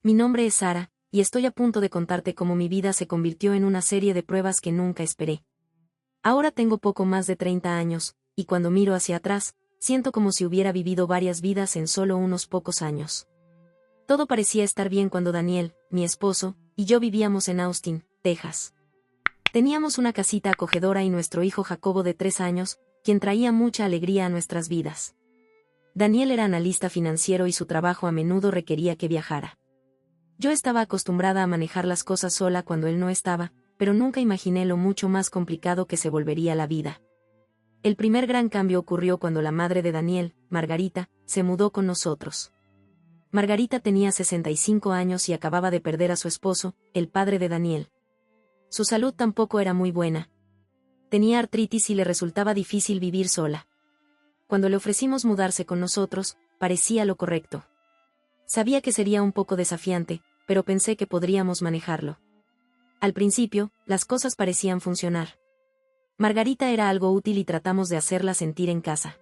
Mi nombre es Sara, y estoy a punto de contarte cómo mi vida se convirtió en una serie de pruebas que nunca esperé. Ahora tengo poco más de 30 años, y cuando miro hacia atrás, siento como si hubiera vivido varias vidas en solo unos pocos años. Todo parecía estar bien cuando Daniel, mi esposo, y yo vivíamos en Austin, Texas. Teníamos una casita acogedora y nuestro hijo Jacobo de 3 años, quien traía mucha alegría a nuestras vidas. Daniel era analista financiero y su trabajo a menudo requería que viajara. Yo estaba acostumbrada a manejar las cosas sola cuando él no estaba, pero nunca imaginé lo mucho más complicado que se volvería la vida. El primer gran cambio ocurrió cuando la madre de Daniel, Margarita, se mudó con nosotros. Margarita tenía 65 años y acababa de perder a su esposo, el padre de Daniel. Su salud tampoco era muy buena. Tenía artritis y le resultaba difícil vivir sola. Cuando le ofrecimos mudarse con nosotros, parecía lo correcto. Sabía que sería un poco desafiante, pero pensé que podríamos manejarlo. Al principio, las cosas parecían funcionar. Margarita era algo útil y tratamos de hacerla sentir en casa.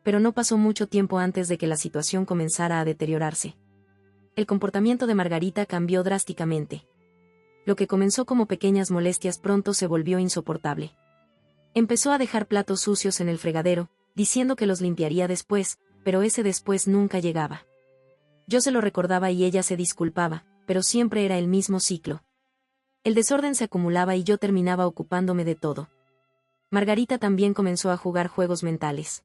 Pero no pasó mucho tiempo antes de que la situación comenzara a deteriorarse. El comportamiento de Margarita cambió drásticamente. Lo que comenzó como pequeñas molestias pronto se volvió insoportable. Empezó a dejar platos sucios en el fregadero, diciendo que los limpiaría después, pero ese después nunca llegaba. Yo se lo recordaba y ella se disculpaba, pero siempre era el mismo ciclo. El desorden se acumulaba y yo terminaba ocupándome de todo. Margarita también comenzó a jugar juegos mentales.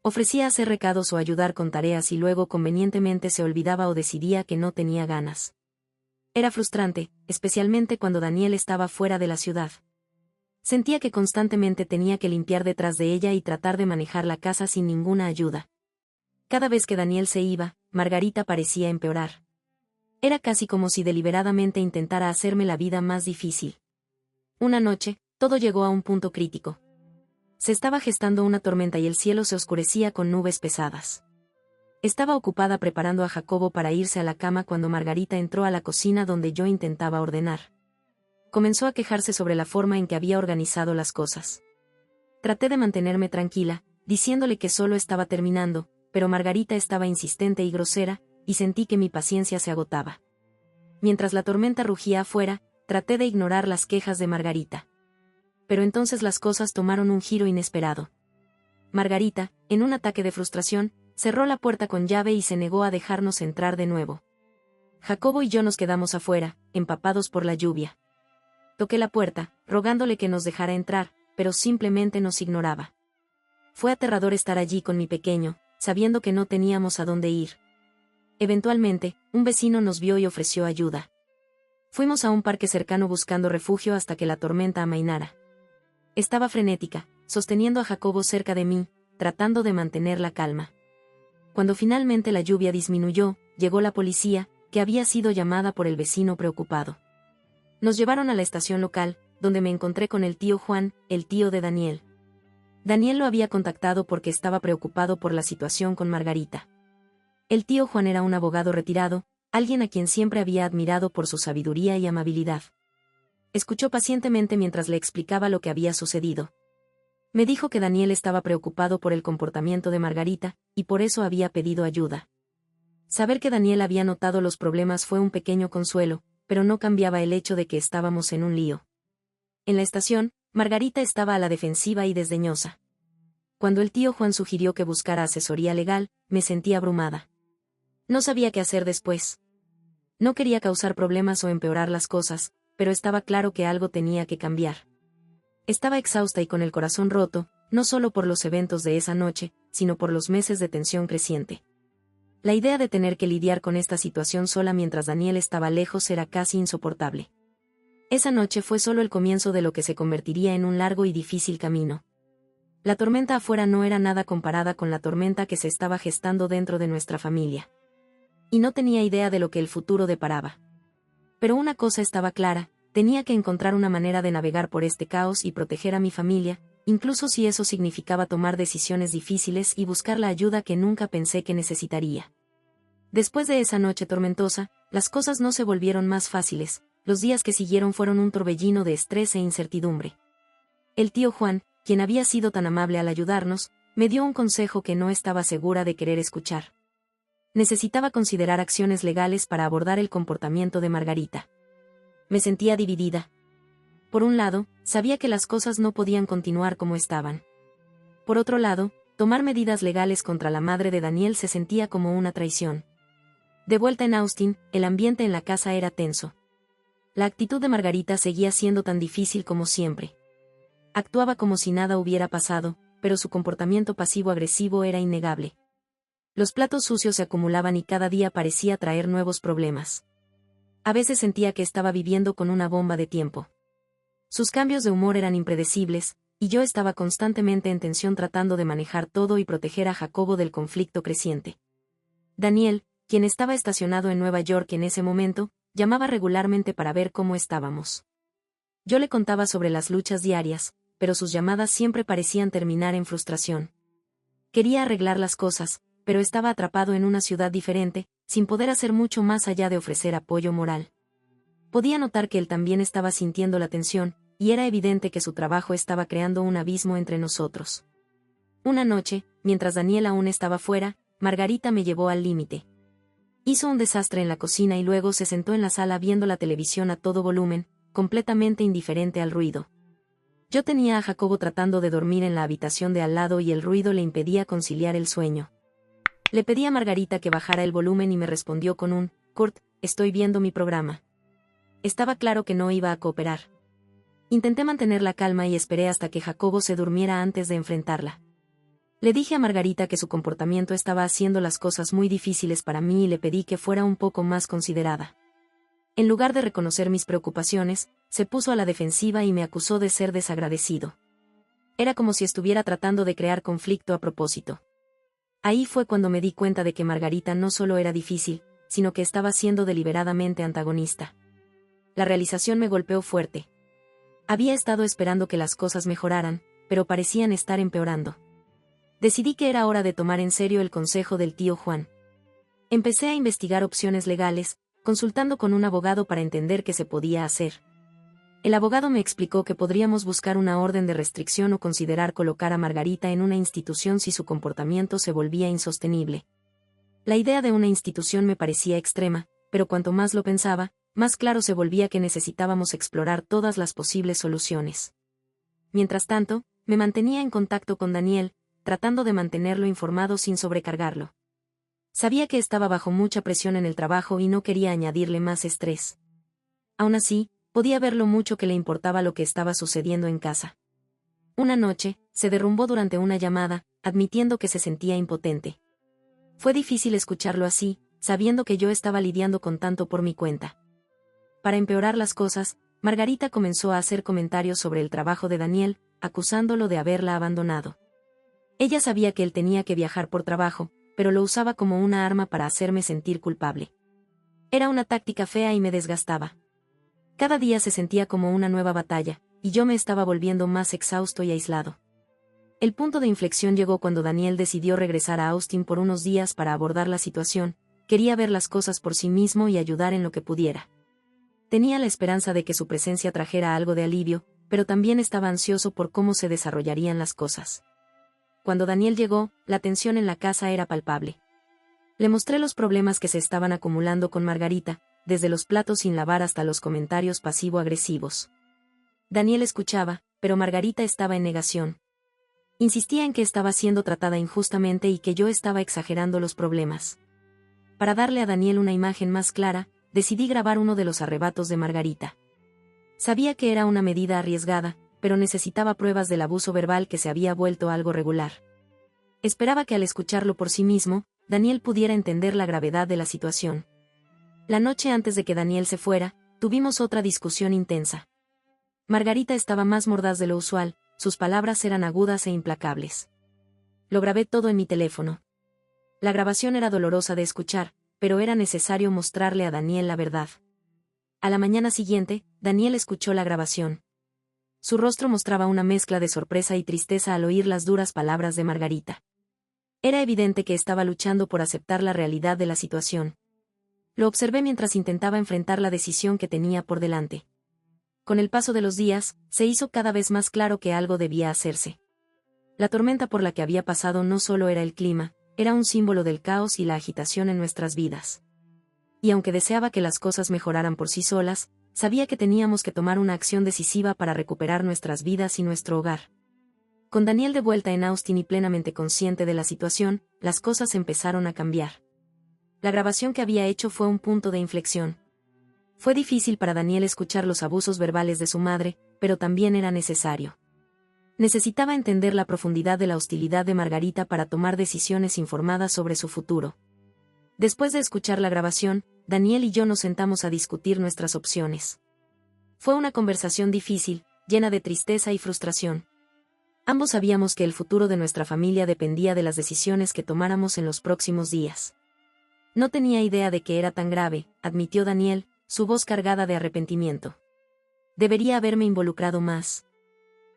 Ofrecía hacer recados o ayudar con tareas y luego convenientemente se olvidaba o decidía que no tenía ganas. Era frustrante, especialmente cuando Daniel estaba fuera de la ciudad. Sentía que constantemente tenía que limpiar detrás de ella y tratar de manejar la casa sin ninguna ayuda. Cada vez que Daniel se iba, Margarita parecía empeorar. Era casi como si deliberadamente intentara hacerme la vida más difícil. Una noche, todo llegó a un punto crítico. Se estaba gestando una tormenta y el cielo se oscurecía con nubes pesadas. Estaba ocupada preparando a Jacobo para irse a la cama cuando Margarita entró a la cocina donde yo intentaba ordenar. Comenzó a quejarse sobre la forma en que había organizado las cosas. Traté de mantenerme tranquila, diciéndole que solo estaba terminando, pero Margarita estaba insistente y grosera, y sentí que mi paciencia se agotaba. Mientras la tormenta rugía afuera, traté de ignorar las quejas de Margarita. Pero entonces las cosas tomaron un giro inesperado. Margarita, en un ataque de frustración, cerró la puerta con llave y se negó a dejarnos entrar de nuevo. Jacobo y yo nos quedamos afuera, empapados por la lluvia. Toqué la puerta, rogándole que nos dejara entrar, pero simplemente nos ignoraba. Fue aterrador estar allí con mi pequeño, sabiendo que no teníamos a dónde ir. Eventualmente, un vecino nos vio y ofreció ayuda. Fuimos a un parque cercano buscando refugio hasta que la tormenta amainara. Estaba frenética, sosteniendo a Jacobo cerca de mí, tratando de mantener la calma. Cuando finalmente la lluvia disminuyó, llegó la policía, que había sido llamada por el vecino preocupado. Nos llevaron a la estación local, donde me encontré con el tío Juan, el tío de Daniel. Daniel lo había contactado porque estaba preocupado por la situación con Margarita. El tío Juan era un abogado retirado, alguien a quien siempre había admirado por su sabiduría y amabilidad. Escuchó pacientemente mientras le explicaba lo que había sucedido. Me dijo que Daniel estaba preocupado por el comportamiento de Margarita, y por eso había pedido ayuda. Saber que Daniel había notado los problemas fue un pequeño consuelo, pero no cambiaba el hecho de que estábamos en un lío. En la estación, Margarita estaba a la defensiva y desdeñosa. Cuando el tío Juan sugirió que buscara asesoría legal, me sentí abrumada. No sabía qué hacer después. No quería causar problemas o empeorar las cosas, pero estaba claro que algo tenía que cambiar. Estaba exhausta y con el corazón roto, no solo por los eventos de esa noche, sino por los meses de tensión creciente. La idea de tener que lidiar con esta situación sola mientras Daniel estaba lejos era casi insoportable. Esa noche fue solo el comienzo de lo que se convertiría en un largo y difícil camino. La tormenta afuera no era nada comparada con la tormenta que se estaba gestando dentro de nuestra familia. Y no tenía idea de lo que el futuro deparaba. Pero una cosa estaba clara, tenía que encontrar una manera de navegar por este caos y proteger a mi familia, incluso si eso significaba tomar decisiones difíciles y buscar la ayuda que nunca pensé que necesitaría. Después de esa noche tormentosa, las cosas no se volvieron más fáciles, los días que siguieron fueron un torbellino de estrés e incertidumbre. El tío Juan, quien había sido tan amable al ayudarnos, me dio un consejo que no estaba segura de querer escuchar. Necesitaba considerar acciones legales para abordar el comportamiento de Margarita. Me sentía dividida. Por un lado, sabía que las cosas no podían continuar como estaban. Por otro lado, tomar medidas legales contra la madre de Daniel se sentía como una traición. De vuelta en Austin, el ambiente en la casa era tenso. La actitud de Margarita seguía siendo tan difícil como siempre. Actuaba como si nada hubiera pasado, pero su comportamiento pasivo-agresivo era innegable. Los platos sucios se acumulaban y cada día parecía traer nuevos problemas. A veces sentía que estaba viviendo con una bomba de tiempo. Sus cambios de humor eran impredecibles, y yo estaba constantemente en tensión tratando de manejar todo y proteger a Jacobo del conflicto creciente. Daniel, quien estaba estacionado en Nueva York en ese momento, llamaba regularmente para ver cómo estábamos. Yo le contaba sobre las luchas diarias, pero sus llamadas siempre parecían terminar en frustración. Quería arreglar las cosas, pero estaba atrapado en una ciudad diferente, sin poder hacer mucho más allá de ofrecer apoyo moral. Podía notar que él también estaba sintiendo la tensión, y era evidente que su trabajo estaba creando un abismo entre nosotros. Una noche, mientras Daniel aún estaba fuera, Margarita me llevó al límite. Hizo un desastre en la cocina y luego se sentó en la sala viendo la televisión a todo volumen, completamente indiferente al ruido. Yo tenía a Jacobo tratando de dormir en la habitación de al lado y el ruido le impedía conciliar el sueño. Le pedí a Margarita que bajara el volumen y me respondió con un «Kurt, estoy viendo mi programa». Estaba claro que no iba a cooperar. Intenté mantener la calma y esperé hasta que Jacobo se durmiera antes de enfrentarla. Le dije a Margarita que su comportamiento estaba haciendo las cosas muy difíciles para mí y le pedí que fuera un poco más considerada. En lugar de reconocer mis preocupaciones, se puso a la defensiva y me acusó de ser desagradecido. Era como si estuviera tratando de crear conflicto a propósito. Ahí fue cuando me di cuenta de que Margarita no solo era difícil, sino que estaba siendo deliberadamente antagonista. La realización me golpeó fuerte. Había estado esperando que las cosas mejoraran, pero parecían estar empeorando. Decidí que era hora de tomar en serio el consejo del tío Juan. Empecé a investigar opciones legales, consultando con un abogado para entender qué se podía hacer. El abogado me explicó que podríamos buscar una orden de restricción o considerar colocar a Margarita en una institución si su comportamiento se volvía insostenible. La idea de una institución me parecía extrema, pero cuanto más lo pensaba, más claro se volvía que necesitábamos explorar todas las posibles soluciones. Mientras tanto, me mantenía en contacto con Daniel, tratando de mantenerlo informado sin sobrecargarlo. Sabía que estaba bajo mucha presión en el trabajo y no quería añadirle más estrés. Aún así, podía ver lo mucho que le importaba lo que estaba sucediendo en casa. Una noche, se derrumbó durante una llamada, admitiendo que se sentía impotente. Fue difícil escucharlo así, sabiendo que yo estaba lidiando con tanto por mi cuenta. Para empeorar las cosas, Margarita comenzó a hacer comentarios sobre el trabajo de Daniel, acusándolo de haberla abandonado. Ella sabía que él tenía que viajar por trabajo, pero lo usaba como una arma para hacerme sentir culpable. Era una táctica fea y me desgastaba. Cada día se sentía como una nueva batalla, y yo me estaba volviendo más exhausto y aislado. El punto de inflexión llegó cuando Daniel decidió regresar a Austin por unos días para abordar la situación. Quería ver las cosas por sí mismo y ayudar en lo que pudiera. Tenía la esperanza de que su presencia trajera algo de alivio, pero también estaba ansioso por cómo se desarrollarían las cosas. Cuando Daniel llegó, la tensión en la casa era palpable. Le mostré los problemas que se estaban acumulando con Margarita, desde los platos sin lavar hasta los comentarios pasivo-agresivos. Daniel escuchaba, pero Margarita estaba en negación. Insistía en que estaba siendo tratada injustamente y que yo estaba exagerando los problemas. Para darle a Daniel una imagen más clara, decidí grabar uno de los arrebatos de Margarita. Sabía que era una medida arriesgada, pero necesitaba pruebas del abuso verbal que se había vuelto algo regular. Esperaba que al escucharlo por sí mismo, Daniel pudiera entender la gravedad de la situación. La noche antes de que Daniel se fuera, tuvimos otra discusión intensa. Margarita estaba más mordaz de lo usual, sus palabras eran agudas e implacables. Lo grabé todo en mi teléfono. La grabación era dolorosa de escuchar, pero era necesario mostrarle a Daniel la verdad. A la mañana siguiente, Daniel escuchó la grabación. Su rostro mostraba una mezcla de sorpresa y tristeza al oír las duras palabras de Margarita. Era evidente que estaba luchando por aceptar la realidad de la situación. Lo observé mientras intentaba enfrentar la decisión que tenía por delante. Con el paso de los días, se hizo cada vez más claro que algo debía hacerse. La tormenta por la que había pasado no solo era el clima, era un símbolo del caos y la agitación en nuestras vidas. Y aunque deseaba que las cosas mejoraran por sí solas, sabía que teníamos que tomar una acción decisiva para recuperar nuestras vidas y nuestro hogar. Con Daniel de vuelta en Austin y plenamente consciente de la situación, las cosas empezaron a cambiar. La grabación que había hecho fue un punto de inflexión. Fue difícil para Daniel escuchar los abusos verbales de su madre, pero también era necesario. Necesitaba entender la profundidad de la hostilidad de Margarita para tomar decisiones informadas sobre su futuro. Después de escuchar la grabación, Daniel y yo nos sentamos a discutir nuestras opciones. Fue una conversación difícil, llena de tristeza y frustración. Ambos sabíamos que el futuro de nuestra familia dependía de las decisiones que tomáramos en los próximos días. No tenía idea de que era tan grave, admitió Daniel, su voz cargada de arrepentimiento. Debería haberme involucrado más.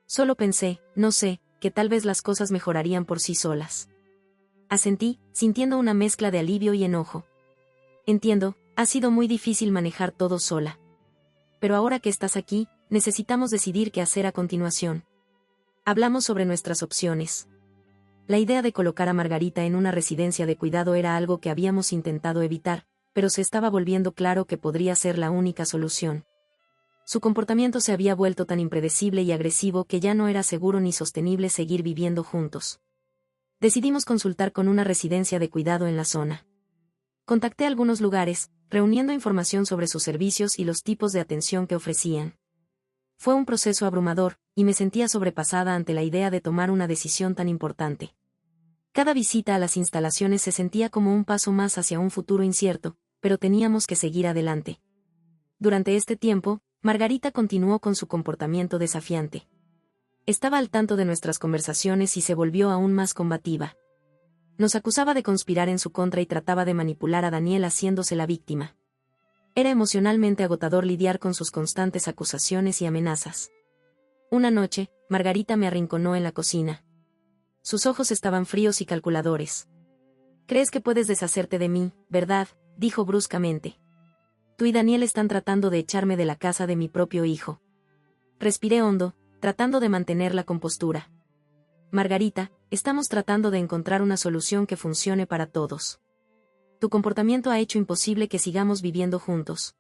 Solo pensé, no sé, que tal vez las cosas mejorarían por sí solas. Asentí, sintiendo una mezcla de alivio y enojo. Entiendo, ha sido muy difícil manejar todo sola. Pero ahora que estás aquí, necesitamos decidir qué hacer a continuación. Hablamos sobre nuestras opciones. La idea de colocar a Margarita en una residencia de cuidado era algo que habíamos intentado evitar, pero se estaba volviendo claro que podría ser la única solución. Su comportamiento se había vuelto tan impredecible y agresivo que ya no era seguro ni sostenible seguir viviendo juntos. Decidimos consultar con una residencia de cuidado en la zona. Contacté algunos lugares, reuniendo información sobre sus servicios y los tipos de atención que ofrecían. Fue un proceso abrumador, y me sentía sobrepasada ante la idea de tomar una decisión tan importante. Cada visita a las instalaciones se sentía como un paso más hacia un futuro incierto, pero teníamos que seguir adelante. Durante este tiempo, Margarita continuó con su comportamiento desafiante. Estaba al tanto de nuestras conversaciones y se volvió aún más combativa. Nos acusaba de conspirar en su contra y trataba de manipular a Daniel haciéndose la víctima. Era emocionalmente agotador lidiar con sus constantes acusaciones y amenazas. Una noche, Margarita me arrinconó en la cocina. Sus ojos estaban fríos y calculadores. «Crees que puedes deshacerte de mí, ¿verdad?», dijo bruscamente. «Tú y Daniel están tratando de echarme de la casa de mi propio hijo». Respiré hondo, tratando de mantener la compostura. «Margarita, estamos tratando de encontrar una solución que funcione para todos. Tu comportamiento ha hecho imposible que sigamos viviendo juntos.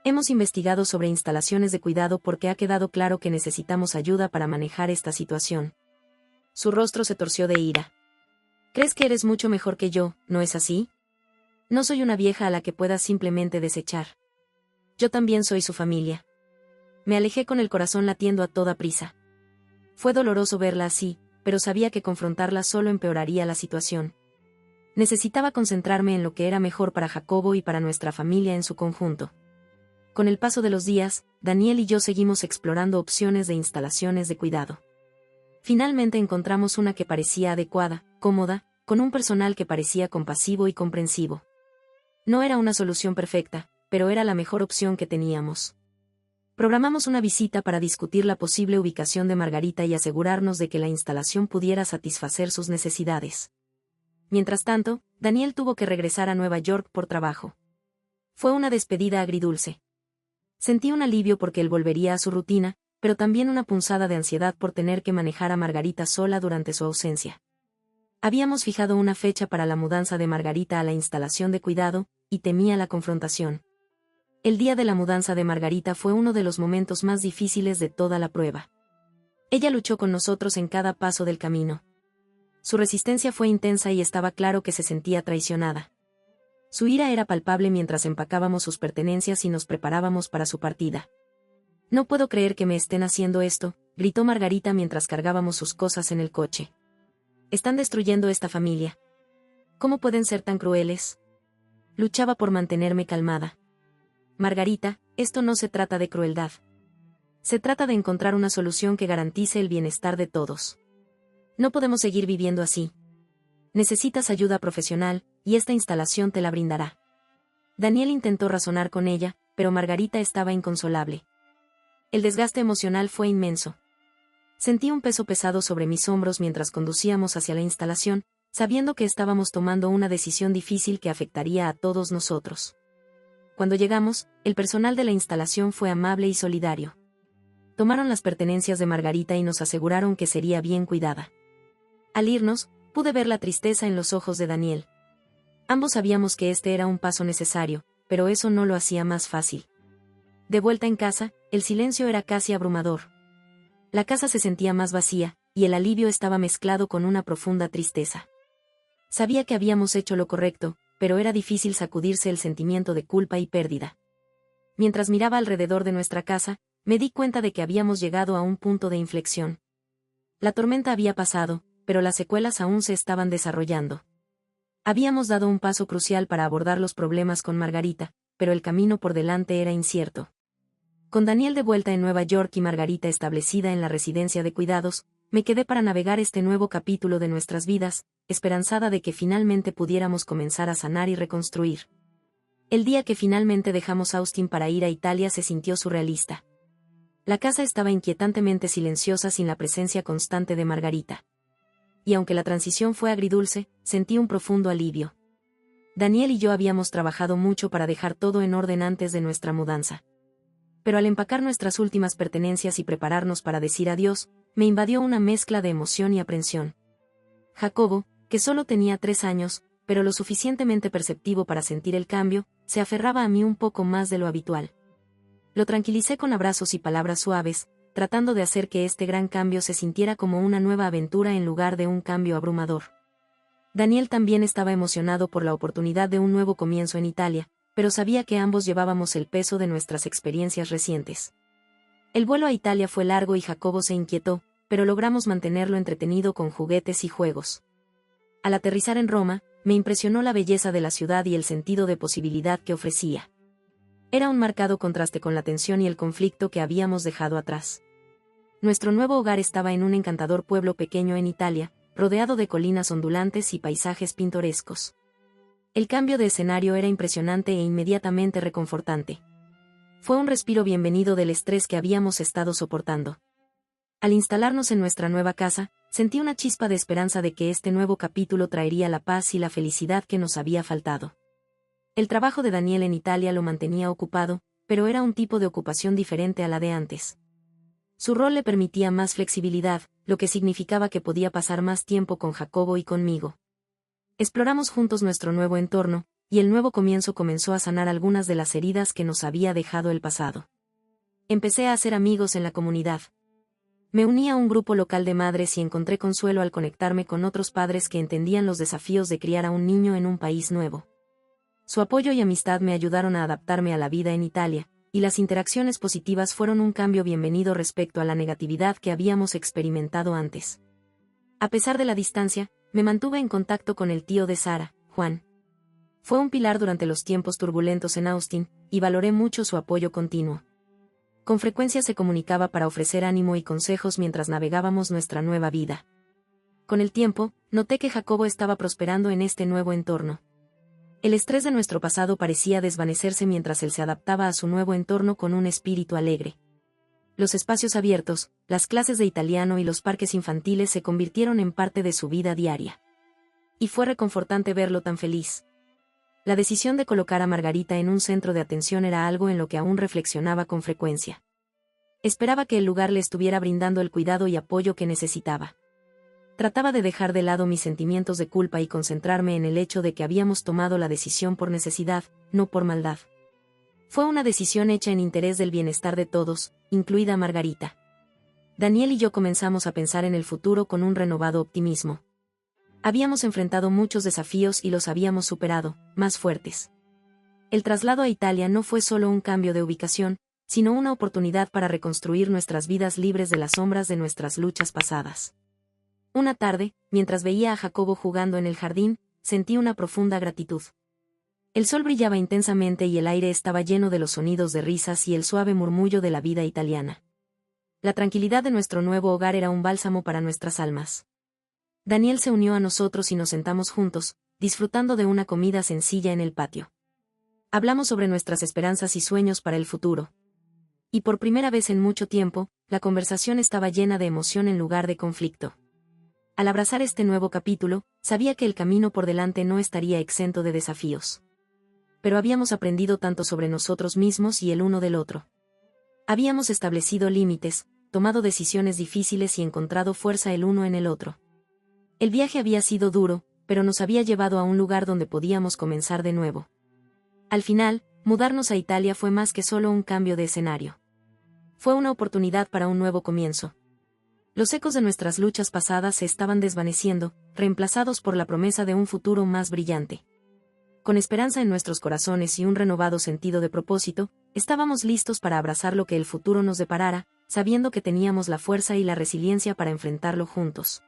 Hemos investigado sobre instalaciones de cuidado porque ha quedado claro que necesitamos ayuda para manejar esta situación». Su rostro se torció de ira. «¿Crees que eres mucho mejor que yo, no es así? No soy una vieja a la que puedas simplemente desechar. Yo también soy su familia». Me alejé con el corazón latiendo a toda prisa. Fue doloroso verla así, pero sabía que confrontarla solo empeoraría la situación. Necesitaba concentrarme en lo que era mejor para Jacobo y para nuestra familia en su conjunto. Con el paso de los días, Daniel y yo seguimos explorando opciones de instalaciones de cuidado. Finalmente encontramos una que parecía adecuada, cómoda, con un personal que parecía compasivo y comprensivo. No era una solución perfecta, pero era la mejor opción que teníamos. Programamos una visita para discutir la posible ubicación de Margarita y asegurarnos de que la instalación pudiera satisfacer sus necesidades. Mientras tanto, Daniel tuvo que regresar a Nueva York por trabajo. Fue una despedida agridulce. Sentí un alivio porque él volvería a su rutina, pero también una punzada de ansiedad por tener que manejar a Margarita sola durante su ausencia. Habíamos fijado una fecha para la mudanza de Margarita a la instalación de cuidado, y temía la confrontación. El día de la mudanza de Margarita fue uno de los momentos más difíciles de toda la prueba. Ella luchó con nosotros en cada paso del camino. Su resistencia fue intensa y estaba claro que se sentía traicionada. Su ira era palpable mientras empacábamos sus pertenencias y nos preparábamos para su partida. «No puedo creer que me estén haciendo esto», gritó Margarita mientras cargábamos sus cosas en el coche. «Están destruyendo esta familia. ¿Cómo pueden ser tan crueles?». Luchaba por mantenerme calmada. «Margarita, esto no se trata de crueldad. Se trata de encontrar una solución que garantice el bienestar de todos. No podemos seguir viviendo así. Necesitas ayuda profesional, y esta instalación te la brindará». Daniel intentó razonar con ella, pero Margarita estaba inconsolable. El desgaste emocional fue inmenso. Sentí un peso pesado sobre mis hombros mientras conducíamos hacia la instalación, sabiendo que estábamos tomando una decisión difícil que afectaría a todos nosotros. Cuando llegamos, el personal de la instalación fue amable y solidario. Tomaron las pertenencias de Margarita y nos aseguraron que sería bien cuidada. Al irnos, Pude ver la tristeza en los ojos de Daniel. Ambos sabíamos que este era un paso necesario, pero eso no lo hacía más fácil. De vuelta en casa, el silencio era casi abrumador. La casa se sentía más vacía, y el alivio estaba mezclado con una profunda tristeza. Sabía que habíamos hecho lo correcto, pero era difícil sacudirse el sentimiento de culpa y pérdida. Mientras miraba alrededor de nuestra casa, me di cuenta de que habíamos llegado a un punto de inflexión. La tormenta había pasado, pero las secuelas aún se estaban desarrollando. Habíamos dado un paso crucial para abordar los problemas con Margarita, pero el camino por delante era incierto. Con Daniel de vuelta en Nueva York y Margarita establecida en la residencia de cuidados, me quedé para navegar este nuevo capítulo de nuestras vidas, esperanzada de que finalmente pudiéramos comenzar a sanar y reconstruir. El día que finalmente dejamos Austin para ir a Italia se sintió surrealista. La casa estaba inquietantemente silenciosa sin la presencia constante de Margarita. Y aunque la transición fue agridulce, sentí un profundo alivio. Daniel y yo habíamos trabajado mucho para dejar todo en orden antes de nuestra mudanza. Pero al empacar nuestras últimas pertenencias y prepararnos para decir adiós, me invadió una mezcla de emoción y aprensión. Jacobo, que solo tenía 3 años, pero lo suficientemente perceptivo para sentir el cambio, se aferraba a mí un poco más de lo habitual. Lo tranquilicé con abrazos y palabras suaves, tratando de hacer que este gran cambio se sintiera como una nueva aventura en lugar de un cambio abrumador. Daniel también estaba emocionado por la oportunidad de un nuevo comienzo en Italia, pero sabía que ambos llevábamos el peso de nuestras experiencias recientes. El vuelo a Italia fue largo y Jacobo se inquietó, pero logramos mantenerlo entretenido con juguetes y juegos. Al aterrizar en Roma, me impresionó la belleza de la ciudad y el sentido de posibilidad que ofrecía. Era un marcado contraste con la tensión y el conflicto que habíamos dejado atrás. Nuestro nuevo hogar estaba en un encantador pueblo pequeño en Italia, rodeado de colinas ondulantes y paisajes pintorescos. El cambio de escenario era impresionante e inmediatamente reconfortante. Fue un respiro bienvenido del estrés que habíamos estado soportando. Al instalarnos en nuestra nueva casa, sentí una chispa de esperanza de que este nuevo capítulo traería la paz y la felicidad que nos había faltado. El trabajo de Daniel en Italia lo mantenía ocupado, pero era un tipo de ocupación diferente a la de antes. Su rol le permitía más flexibilidad, lo que significaba que podía pasar más tiempo con Jacobo y conmigo. Exploramos juntos nuestro nuevo entorno, y el nuevo comienzo comenzó a sanar algunas de las heridas que nos había dejado el pasado. Empecé a hacer amigos en la comunidad. Me uní a un grupo local de madres y encontré consuelo al conectarme con otros padres que entendían los desafíos de criar a un niño en un país nuevo. Su apoyo y amistad me ayudaron a adaptarme a la vida en Italia, y las interacciones positivas fueron un cambio bienvenido respecto a la negatividad que habíamos experimentado antes. A pesar de la distancia, me mantuve en contacto con el tío de Sara, Juan. Fue un pilar durante los tiempos turbulentos en Austin, y valoré mucho su apoyo continuo. Con frecuencia se comunicaba para ofrecer ánimo y consejos mientras navegábamos nuestra nueva vida. Con el tiempo, noté que Jacobo estaba prosperando en este nuevo entorno. El estrés de nuestro pasado parecía desvanecerse mientras él se adaptaba a su nuevo entorno con un espíritu alegre. Los espacios abiertos, las clases de italiano y los parques infantiles se convirtieron en parte de su vida diaria. Y fue reconfortante verlo tan feliz. La decisión de colocar a Margarita en un centro de atención era algo en lo que aún reflexionaba con frecuencia. Esperaba que el lugar le estuviera brindando el cuidado y apoyo que necesitaba. Trataba de dejar de lado mis sentimientos de culpa y concentrarme en el hecho de que habíamos tomado la decisión por necesidad, no por maldad. Fue una decisión hecha en interés del bienestar de todos, incluida Margarita. Daniel y yo comenzamos a pensar en el futuro con un renovado optimismo. Habíamos enfrentado muchos desafíos y los habíamos superado, más fuertes. El traslado a Italia no fue solo un cambio de ubicación, sino una oportunidad para reconstruir nuestras vidas libres de las sombras de nuestras luchas pasadas. Una tarde, mientras veía a Jacobo jugando en el jardín, sentí una profunda gratitud. El sol brillaba intensamente y el aire estaba lleno de los sonidos de risas y el suave murmullo de la vida italiana. La tranquilidad de nuestro nuevo hogar era un bálsamo para nuestras almas. Daniel se unió a nosotros y nos sentamos juntos, disfrutando de una comida sencilla en el patio. Hablamos sobre nuestras esperanzas y sueños para el futuro. Y por primera vez en mucho tiempo, la conversación estaba llena de emoción en lugar de conflicto. Al abrazar este nuevo capítulo, sabía que el camino por delante no estaría exento de desafíos. Pero habíamos aprendido tanto sobre nosotros mismos y el uno del otro. Habíamos establecido límites, tomado decisiones difíciles y encontrado fuerza el uno en el otro. El viaje había sido duro, pero nos había llevado a un lugar donde podíamos comenzar de nuevo. Al final, mudarnos a Italia fue más que solo un cambio de escenario. Fue una oportunidad para un nuevo comienzo. Los ecos de nuestras luchas pasadas se estaban desvaneciendo, reemplazados por la promesa de un futuro más brillante. Con esperanza en nuestros corazones y un renovado sentido de propósito, estábamos listos para abrazar lo que el futuro nos deparara, sabiendo que teníamos la fuerza y la resiliencia para enfrentarlo juntos.